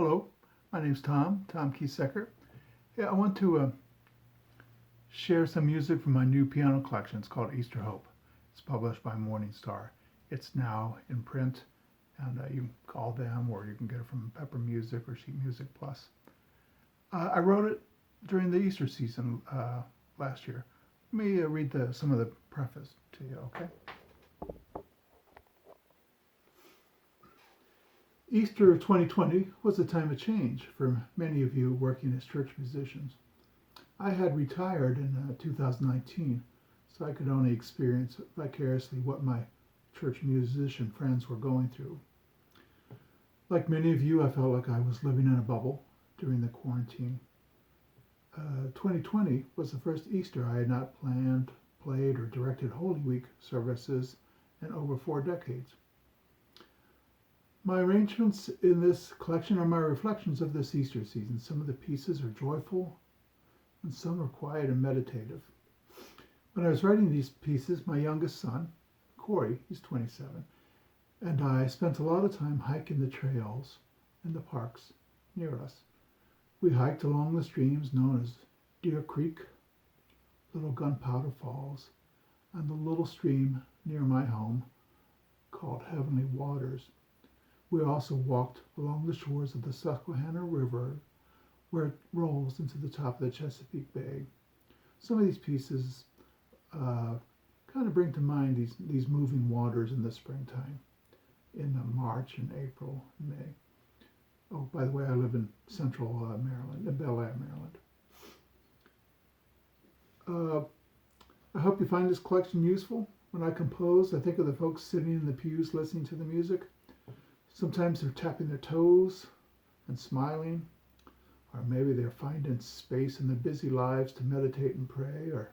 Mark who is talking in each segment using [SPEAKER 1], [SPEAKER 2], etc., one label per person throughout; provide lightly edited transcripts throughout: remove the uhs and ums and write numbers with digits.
[SPEAKER 1] Hello, my name's Tom Kiesecker. Yeah, I want to share some music from my new piano collection. It's called Easter Hope. It's published by Morning Star. It's now in print, and you can call them or you can get it from Pepper Music or Sheet Music Plus. I wrote it during the Easter season last year. Let me read some of the preface to you, okay? Easter of 2020 was a time of change for many of you working as church musicians. I had retired in 2019, so I could only experience vicariously what my church musician friends were going through. Like many of you, I felt like I was living in a bubble during the quarantine. 2020 was the first Easter I had not planned, played, or directed Holy Week services in over 4 decades. My arrangements in this collection are my reflections of this Easter season. Some of the pieces are joyful and some are quiet and meditative. When I was writing these pieces, my youngest son, Corey, he's 27, and I spent a lot of time hiking the trails in the parks near us. We hiked along the streams known as Deer Creek, Little Gunpowder Falls, and the little stream near my home called Heavenly Waters. We also walked along the shores of the Susquehanna River, where it rolls into the top of the Chesapeake Bay. Some of these pieces kind of bring to mind these moving waters in the springtime, in March and April and May. Oh, by the way, I live in central Maryland, in Bel Air, Maryland. I hope you find this collection useful. When I compose, I think of the folks sitting in the pews listening to the music. Sometimes they're tapping their toes and smiling, or maybe they're finding space in their busy lives to meditate and pray, or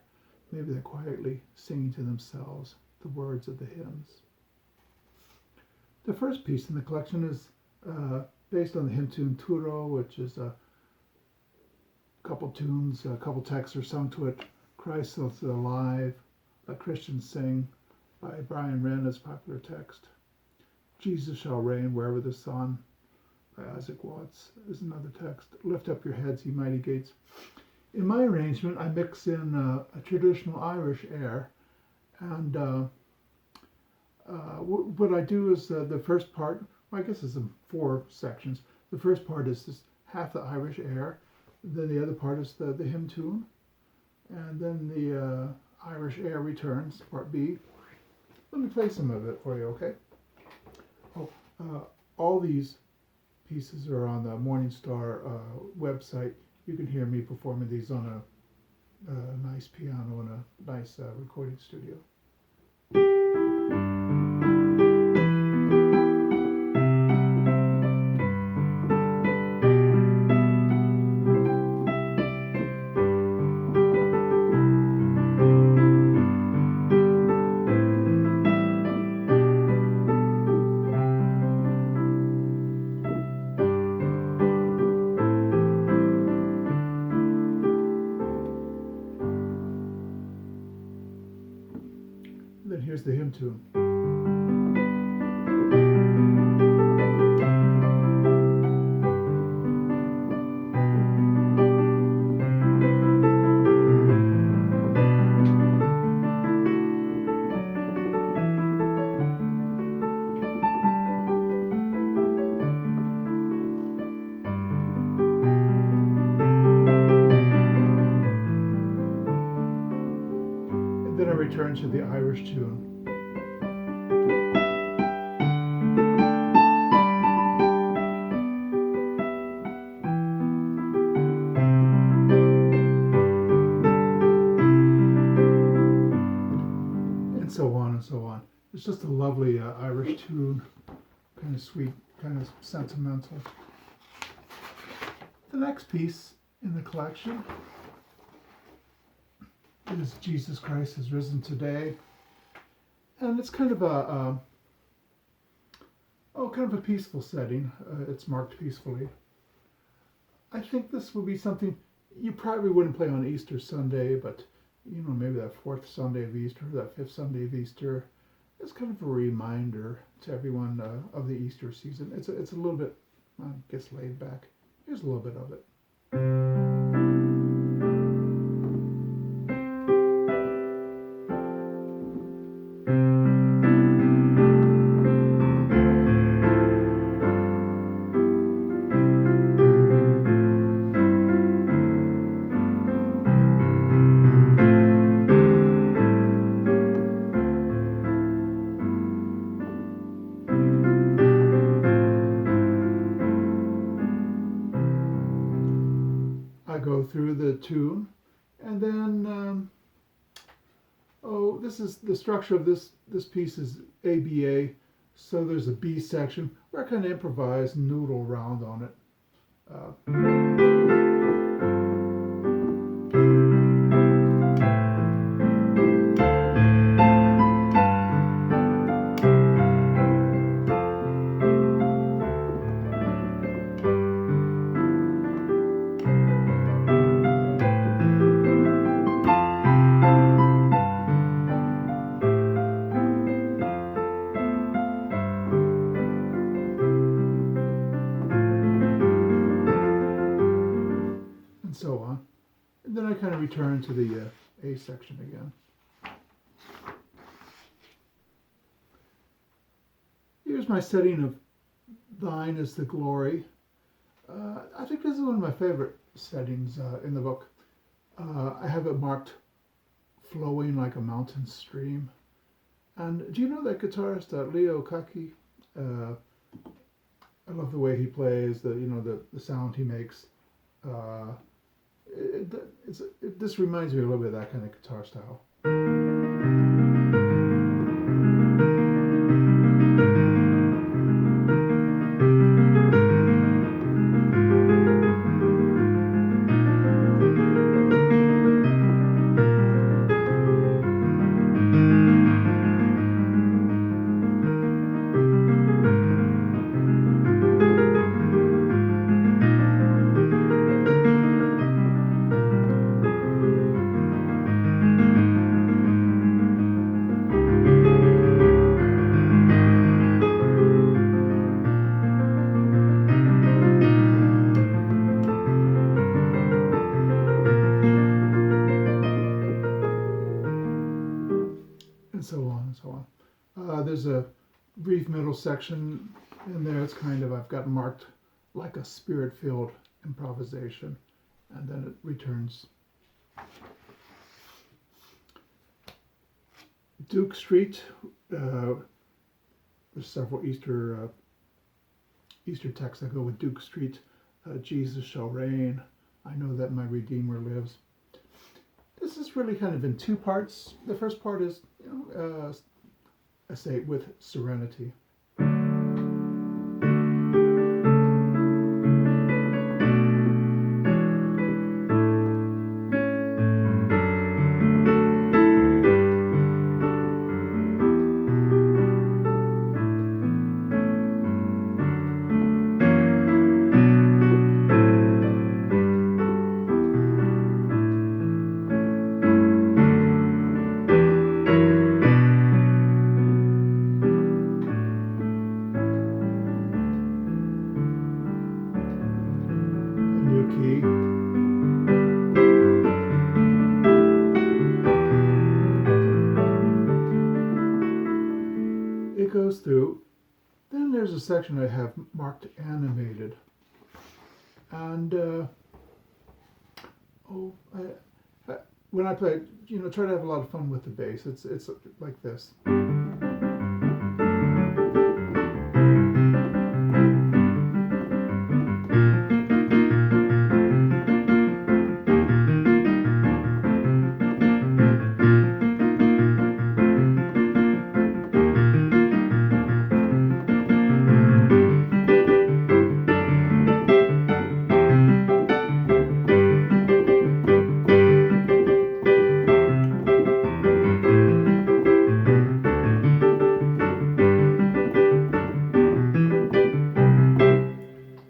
[SPEAKER 1] maybe they're quietly singing to themselves the words of the hymns. The first piece in the collection is based on the hymn tune Turo, which is a couple tunes, a couple texts are sung to it. Christ is alive, Let Christians Sing by Brian Wren as popular text. Jesus Shall Reign Wherever the Sun by Isaac Watts is another text. Lift up your heads, ye mighty gates. In my arrangement, I mix in a traditional Irish air, and what I do is the first part, well, I guess it's in 4 sections. The first part is just half the Irish air, then the other part is the hymn tune, and then the Irish air returns, part B. Let me play some of it for you, okay? All these pieces are on the Morning Star website. You can hear me performing these on a nice piano in a nice recording studio. Then here's the hymn tune. And then I return to the Irish tune. And so on and so on. It's just a lovely Irish tune, kind of sweet, kind of sentimental. The next piece in the collection is Jesus Christ Has Risen Today, and it's kind of a peaceful setting. It's marked peacefully. I think this would be something you probably wouldn't play on Easter Sunday, but maybe that 4th Sunday of Easter, that 5th Sunday of Easter. It's kind of a reminder to everyone of the Easter season. It's a little bit gets laid back. Here's a little bit of it. I go through the tune, and then this is the structure of this piece is ABA, so there's a B section where I kind of improvise, noodle around on it. And so on. And then I kind of return to the A section again. Here's my setting of Thine is the Glory. I think this is one of my favorite settings in the book. I have it marked flowing like a mountain stream. And do you know that guitarist, Leo Kaki? I love the way he plays, the sound he makes. This reminds me a little bit of that kind of guitar style. And so on and so on. There's a brief middle section in there. It's kind of, I've got marked like a spirit-filled improvisation, and then it returns. Duke Street. There's several Easter texts that go with Duke Street. Jesus shall reign. I know that my Redeemer lives. This is really kind of in two parts. The first part is, I say with serenity. It goes through. Then there's a section I have marked animated, and when I play, try to have a lot of fun with the bass. It's like this.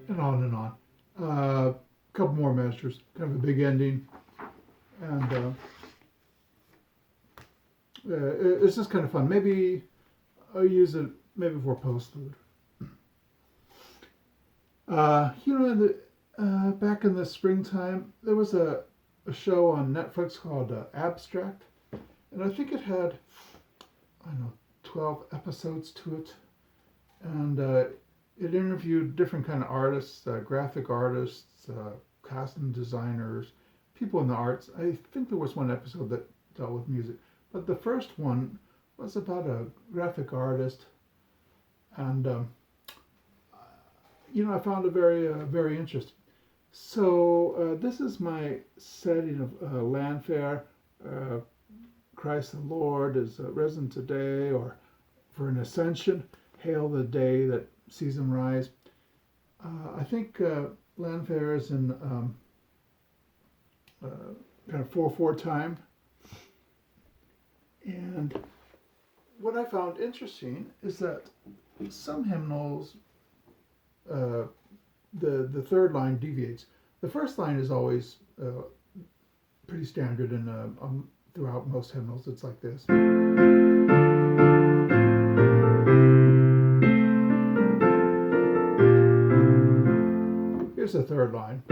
[SPEAKER 1] And on and on. A couple more measures, kind of a big ending, and it's just kind of fun. Maybe I'll use it maybe for postlude. In the back in the springtime, there was a show on Netflix called Abstract, and I think it had, I don't know, 12 episodes to it, and it interviewed different kind of artists, graphic artists, costume designers, people in the arts. I think there was one episode that dealt with music, but the first one was about a graphic artist, and I found it very interesting. So this is my setting of Landfair. Uh, Christ the Lord is risen today, or for an ascension, hail the day that sees him rise. I think Landfair is in uh, kind of 4/4 time. And what I found interesting is that some hymnals, uh, the third line deviates. The first line is always pretty standard and throughout most hymnals. It's like this. Here's the third line.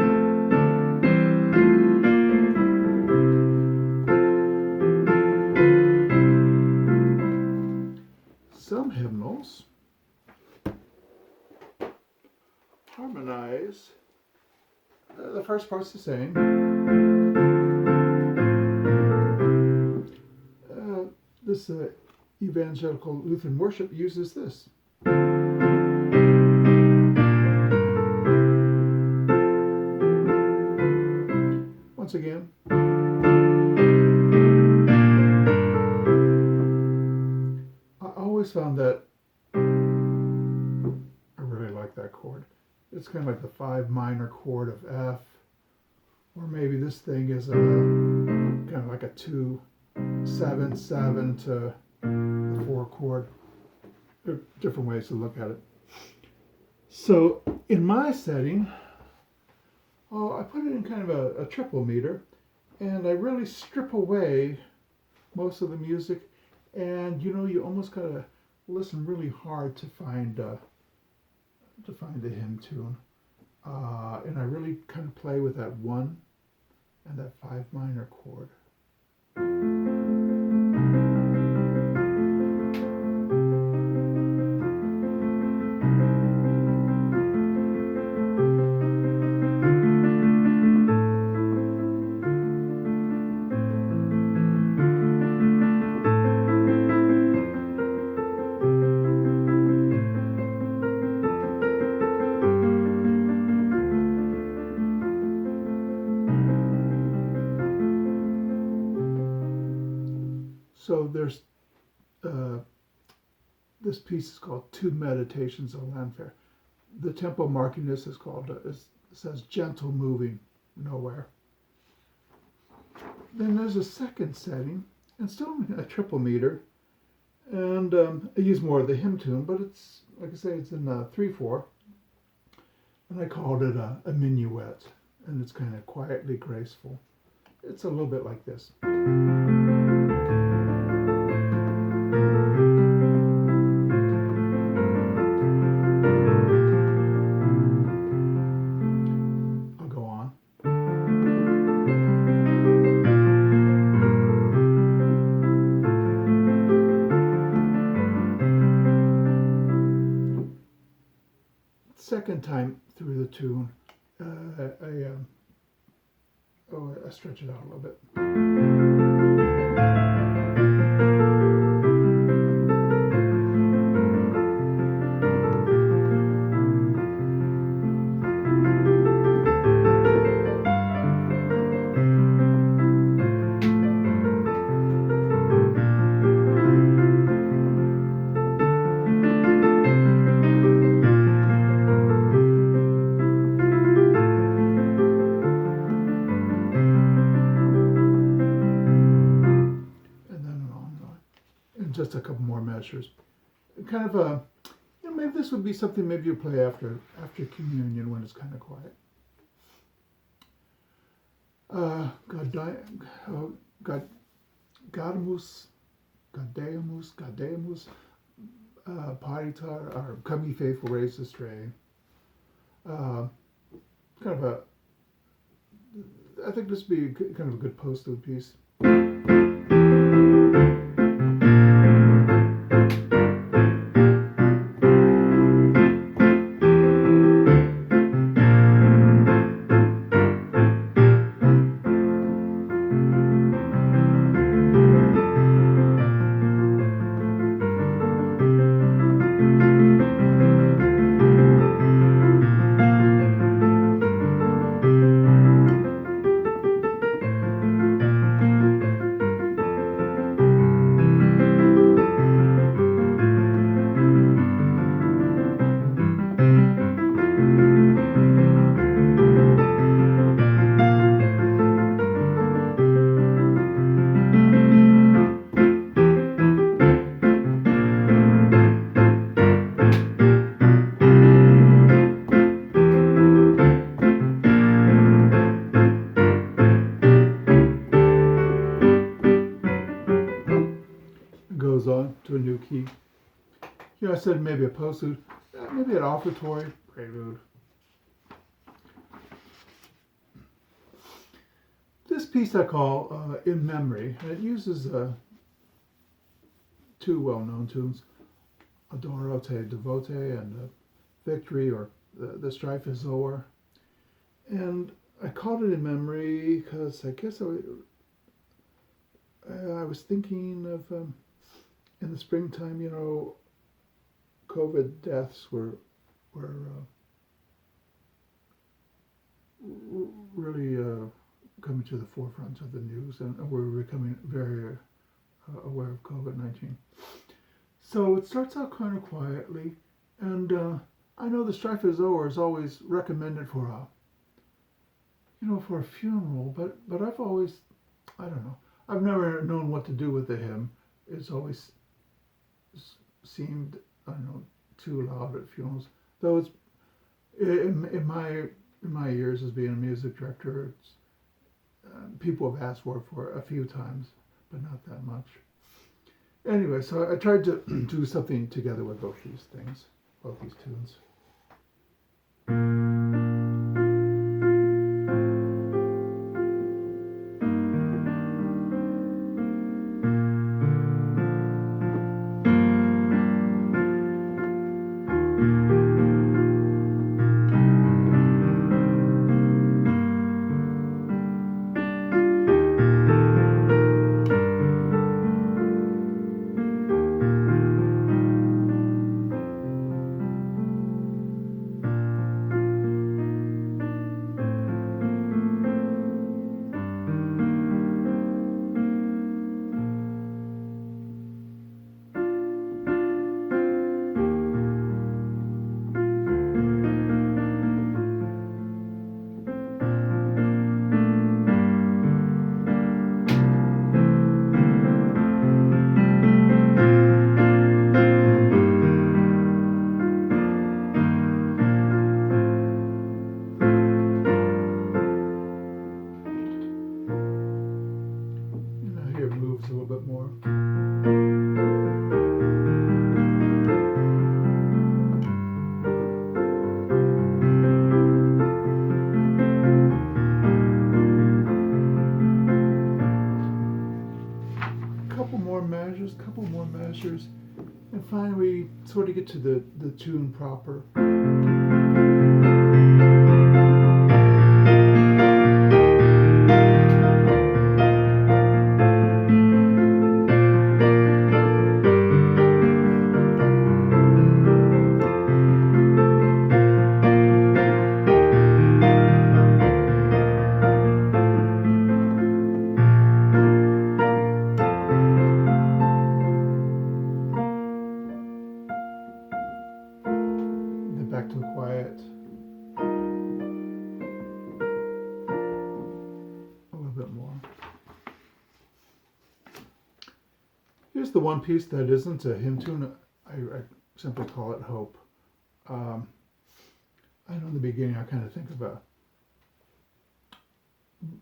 [SPEAKER 1] Some hymnals harmonize. The first part's the same. This evangelical Lutheran worship uses this. Once again. I always found that I really like that chord. It's kind of like the 5 minor chord of F, or maybe this thing is kind of like a 2, 7, 7 to the 4 chord. There are different ways to look at it. So in my setting, I put it in kind of a triple meter, and I really strip away most of the music, and you almost gotta listen really hard to find the hymn tune, and I really kind of play with that 1 and that 5 minor chord. So there's this piece is called Two Meditations on Landfair. The tempo marking this is called it says gentle moving nowhere. Then there's a second setting, and still a triple meter, and I use more of the hymn tune, but it's like I say, it's in 3/4, and I called it a minuet, and it's kind of quietly graceful. It's a little bit like this. I'll go on. Second time through the tune, I stretch it out a little bit. Just a couple more measures. Kind of a, maybe this would be something maybe you play after communion when it's kind of quiet. Gaudeamus, Paritar, or Come Ye Faithful, Raise the Stray. Uh, kind of a, I think this would be kind of a good postlude piece. It goes on to a new key. I said maybe a postlude, maybe an offertory prelude. This piece I call In Memory, and it uses two well-known tunes, Adoro Te Devote and Victory, or the Strife is O'er. And I called it In Memory because I guess I was thinking of in the springtime, COVID deaths were really coming to the forefront of the news, and we're becoming very aware of COVID-19. So it starts out kind of quietly, and I know the Strife is O'er is always recommended for for a funeral, but I've always, I don't know, I've never known what to do with the hymn. It's always seemed, I don't know, too loud at funerals. Though it's in my years as being a music director, it's people have asked for it for a few times, but not that much. Anyway, so I tried to do something together with both these things, both these tunes. Here it moves a little bit more. Couple more measures, and finally we sort of get to the tune proper. Back to a quiet. A little bit more. Here's the one piece that isn't a hymn tune. I simply call it Hope. I know in the beginning I kind of think of a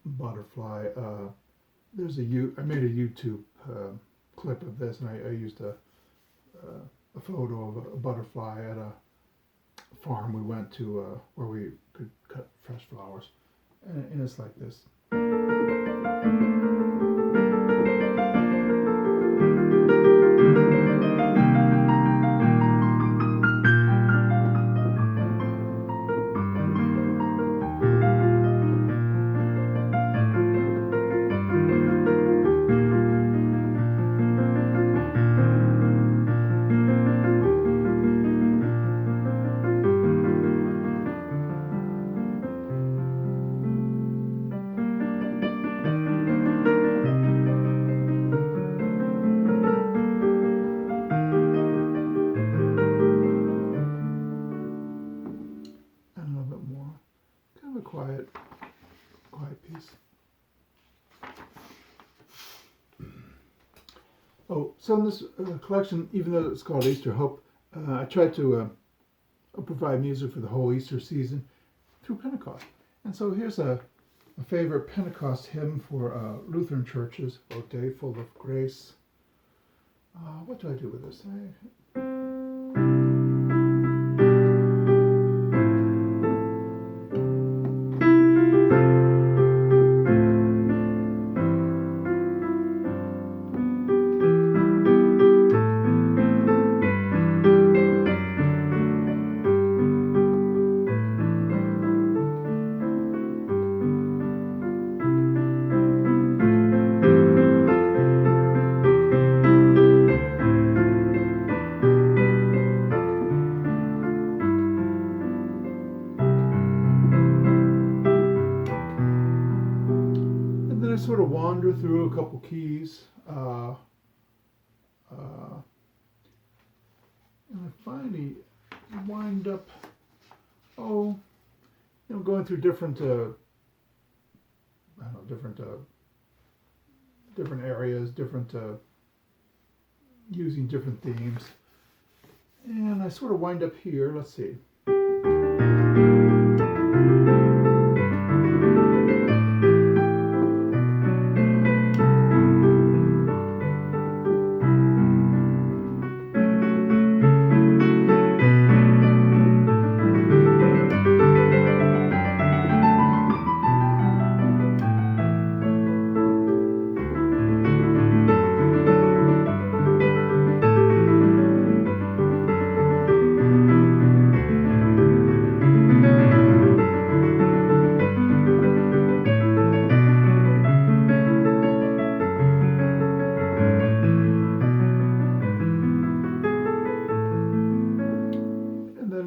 [SPEAKER 1] butterfly. I made a YouTube clip of this, and I used a photo of a butterfly at a farm we went to where we could cut fresh flowers, and it's like this. And a little bit more, kind of a quiet piece. Oh, so in this collection, even though it's called Easter Hope, I tried to provide music for the whole Easter season through Pentecost. And so here's a favorite Pentecost hymn for Lutheran churches, O Day Full of Grace. What do I do with this? I sort of wander through a couple keys, and I finally wind up, going through different, different areas, using different themes, and I sort of wind up here. Let's see.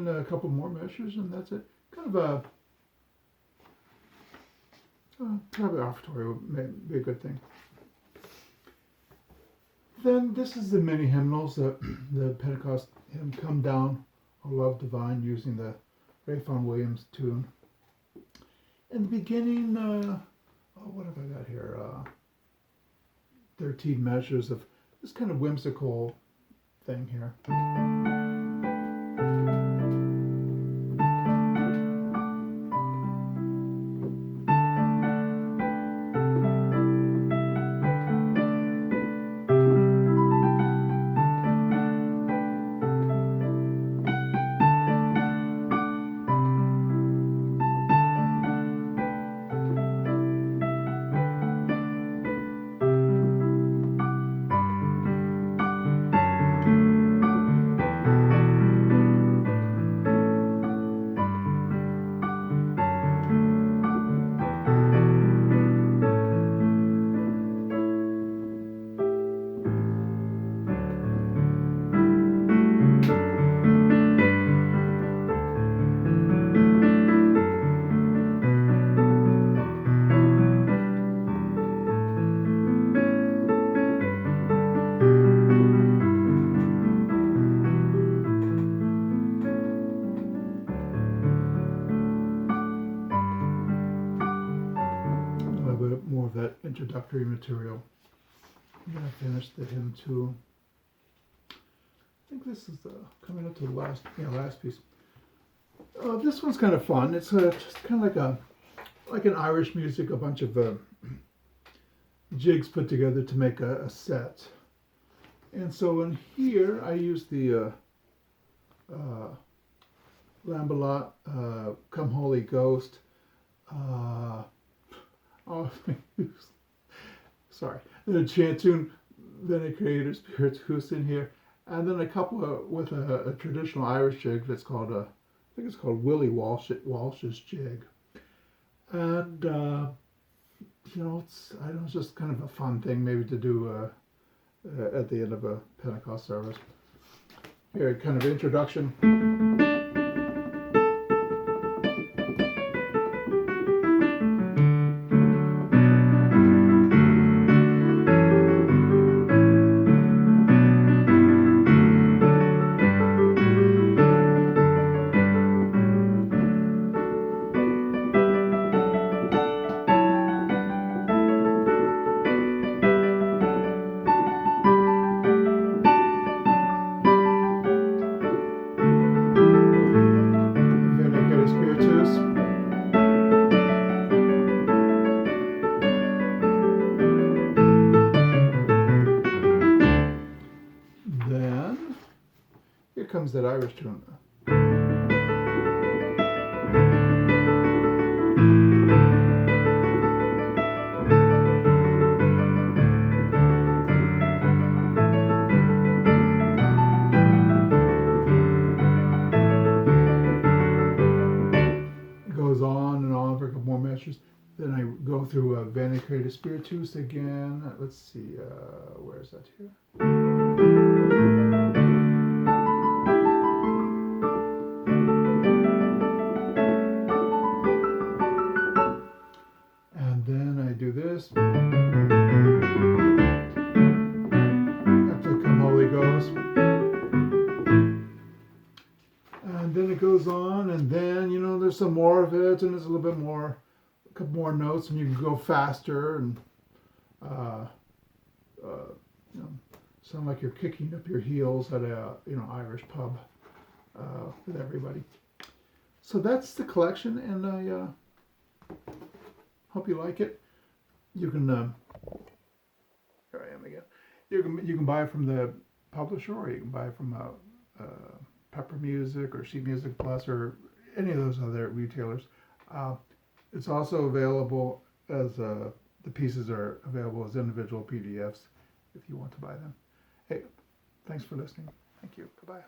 [SPEAKER 1] A couple more measures, and that's it. Kind of probably offertory would be a good thing. Then this is the mini hymnals, the Pentecost hymn, Come Down, O Love Divine, using the Ray Vaughan Williams tune. In the beginning, what have I got here? 13 measures of this kind of whimsical thing here. More of that introductory material. I'm going to finish the hymn too. I think this is coming up to the last piece. This one's kind of fun. It's just kind of like an Irish music, a bunch of jigs put together to make a set. And so in here I use the Lamb-a-Lot, Come Holy Ghost, oh, sorry, the Chantoon Vindicator Spiritus in here, and then a couple with a traditional Irish jig that's called I think it's called Willie Walsh's jig, and I don't know, it's just kind of a fun thing maybe to do at the end of a Pentecost service. Here, kind of introduction. Vindicator Spiritus. Then here comes that Irish tune. It goes on and on for a couple more measures. Then I go through Vindicator Spiritus again. Let's see, where is that here? And then I do this. After Come Holy Ghost. And then it goes on, and then, there's some more of it, and there's a little bit more, a couple more notes, and you can go faster, and, sound like you're kicking up your heels at a, Irish pub, with everybody. So that's the collection, and I, hope you like it. You can, here I am again. You can buy it from the publisher, or you can buy it from Pepper Music or Sheet Music Plus or any of those other retailers. It's also available as the pieces are available as individual PDFs if you want to buy them. Hey, thanks for listening. Thank you. Goodbye.